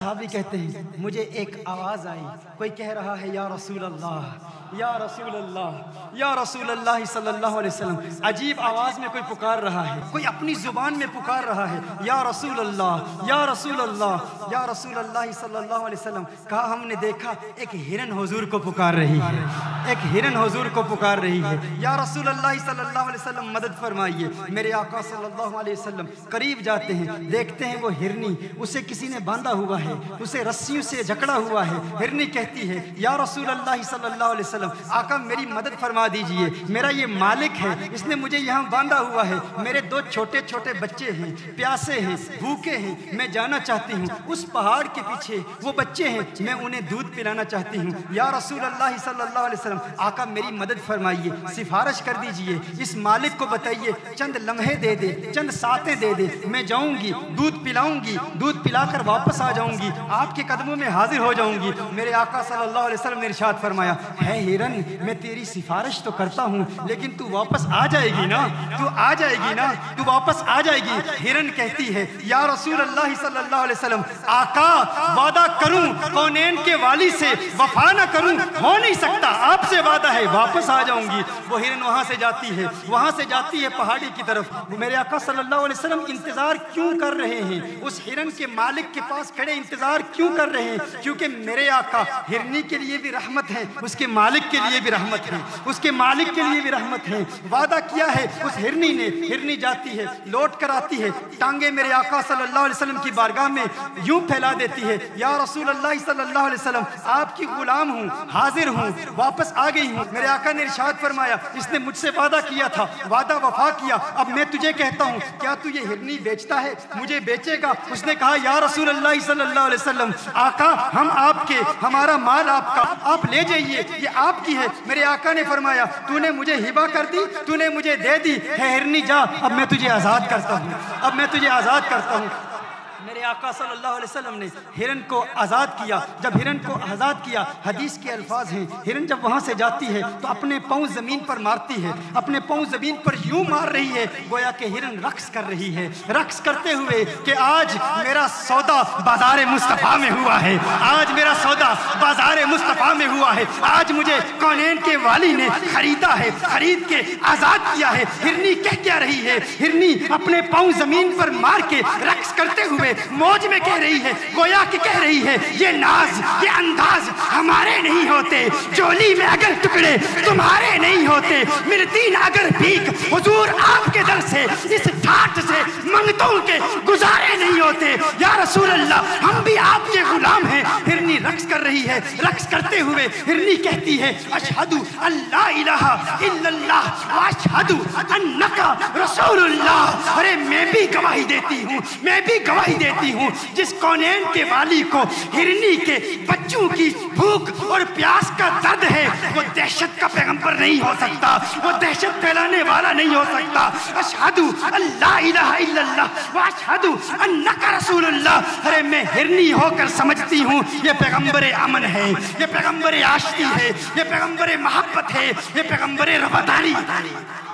صحابی کہتے ہیں مجھے ایک آواز آئی، کوئی کہہ رہا ہے یا رسول اللہ یا رسول اللہ یا رسول اللہ صلی اللہ علیہ وسلم۔ عجیب آواز میں کوئی پکار رہا ہے، کوئی اپنی زبان میں پکار رہا ہے، یا رسول اللہ یا رسول اللہ یا رسول اللہ صلی اللہ علیہ وسلم۔ کہا ہم نے دیکھا ایک ہرن حضور کو پکار رہی ہے، ایک ہرن حضور کو پکار رہی ہے، یا رسول اللہ صلی اللہ علیہ وسلم مدد فرمائیے۔ میرے آقا صلی اللہ علیہ وسلم قریب جاتے ہیں، دیکھتے ہیں وہ ہرنی، اسے کسی نے باندھا ہوا ہے، اسے رسیوں سے جکڑا ہوا ہے۔ ہرنی کہتی ہے یا رسول اللہ صلی اللہ علیہ وسلم آقا میری مدد فرما دیجئے، میرا یہ مالک ہے، اس نے مجھے یہاں باندھا ہوا ہے، میرے دو چھوٹے چھوٹے بچے ہیں، پیاسے ہیں، بھوکے ہیں، میں جانا چاہتی ہوں اس پہاڑ کے پیچھے، وہ بچے ہیں، میں انہیں دودھ پلانا چاہتی ہوں۔ یا رسول اللہ صلی اللہ علیہ وسلم آقا میری مدد فرمائیے، سفارش کر دیجئے، اس مالک کو بتائیے چند لمحے دے دے، چند ساتیں دے دے، میں جاؤں گی، دودھ پلاؤں گی، دودھ پلا کر واپس آ جاؤں گی، آپ کے قدموں میں حاضر ہو جاؤں گی۔ میرے آقا صلی اللہ علیہ وسلم نے ارشاد فرمایا ہے ہرن میں تیری سفارش تو کرتا ہوں لیکن تو واپس آ جائے گی نا، تو آ جائے گی نا، تو واپس آ جائے گی۔ ہرن کہتی ہے یا رسول اللہ صلی اللہ علیہ وسلم آقا وعدہ کروں کونین کے والی سے وفا نہ کروں، ہو نہیں سکتا، آپ سے وعدہ ہے واپس آ جاؤں گی۔ وہ ہرن وہاں سے جاتی ہے پہاڑی کی طرف۔ میرے آقا صلی اللہ علیہ وسلم انتظار کیوں کر رہے ہیں؟ اس ہرن کے مالک کے پاس کھڑے انتظار کیوں کر رہے ہیں؟ کیونکہ میرے آقا ہرنی کے لیے بھی رحمت ہے، اس کے مالک کے لیے بھی رحمت ہے، اس کے مالک کے لیے بھی رحمت ہے۔ وعدہ کیا ہے اس ہرنی نے، ہرنی جاتی ہے، لوٹ کر آتی ہے، ٹانگیں میرے آقا صلی اللہ علیہ وسلم کی بارگاہ میں یوں پھیلا دیتی ہے، یا رسول اللہ صلی اللہ علیہ وسلم آپ کی غلام ہوں، حاضر ہوں، واپس آ گئی ہوں۔ میرے آقا نے ارشاد فرمایا اس نے مجھ سے وعدہ کیا تھا، وعدہ وفا کیا، اب میں تجھے کہتا ہوں کیا تو یہ ہرنی بیچتا ہے، مجھے بیچے گا؟ اس نے کہا یا رسول اللہ صلی اللہ علیہ وسلم آقا ہم آپ کے، ہمارا مال آپ کا، آپ لے جائیے، یہ آپ کی ہے۔ میرے آقا نے فرمایا تو نے مجھے ہبہ کر دی، تو نے مجھے دے دی، ہے ہرنی جا، اب میں تجھے آزاد کرتا ہوں، اب میں تجھے آزاد کرتا ہوں۔ میرے آقا صلی اللہ علیہ وسلم نے ہرن کو آزاد کیا۔ جب ہرن کو آزاد کیا، حدیث کے الفاظ ہیں، ہرن جب وہاں سے جاتی ہے تو اپنے پاؤں زمین پر مارتی ہے، اپنے پاؤں زمین پر یوں مار رہی ہے گویا کہ ہرن رقص کر رہی ہے، رقص کرتے ہوئے کہ آج میرا سودا بازار مصطفیٰ میں ہوا ہے، آج میرا سودا بازار مصطفیٰ میں ہوا ہے، آج مجھے کونین کے والی نے خریدا ہے، خرید کے آزاد کیا ہے۔ ہرنی کہہ کیا رہی ہے؟ ہرنی اپنے پاؤں زمین پر مار کے رقص کرتے ہوئے موج میں کہہ رہی ہے، گویا کہ کہہ رہی ہے یہ ناز، یہ انداز ہمارے نہیں ہوتے، جولی میں اگر ٹکڑے تمہارے نہیں ہوتے، ملتی نہ اگر بھیک حضور آپ کے در سے، اس ٹھاٹ سے منگتوں کے گزارے نہیں ہوتے۔ یا رسول اللہ ہم بھی آپ کے غلام ہیں۔ ہرنی رقص کر رہی ہے، رقص کرتے ہوئے ہرنی کہتی ہے اشہد ان لا الہ الا اللہ واشہد انک رسول اللہ۔ ارے میں بھی گواہی دیتی ہوں، میں بھی گواہی دیتی ہوں، جس کونین کے والی کو ہرنی کے بچوں کی بھوک اور پیاس کا درد ہے، وہ دہشت کا پیغمبر نہیں ہو سکتا، وہ دہشت پھیلانے والا نہیں ہو سکتا۔ اشہد ان لا الہ الا اللہ واشہد انک رسول اللہ۔ ارے میں ہرنی ہو کر سمجھتی ہوں یہ پیغمبر امن ہے، یہ پیغمبر عاشقی ہے، یہ پیغمبر محبت ہے، یہ پیغمبر رواداری ہے۔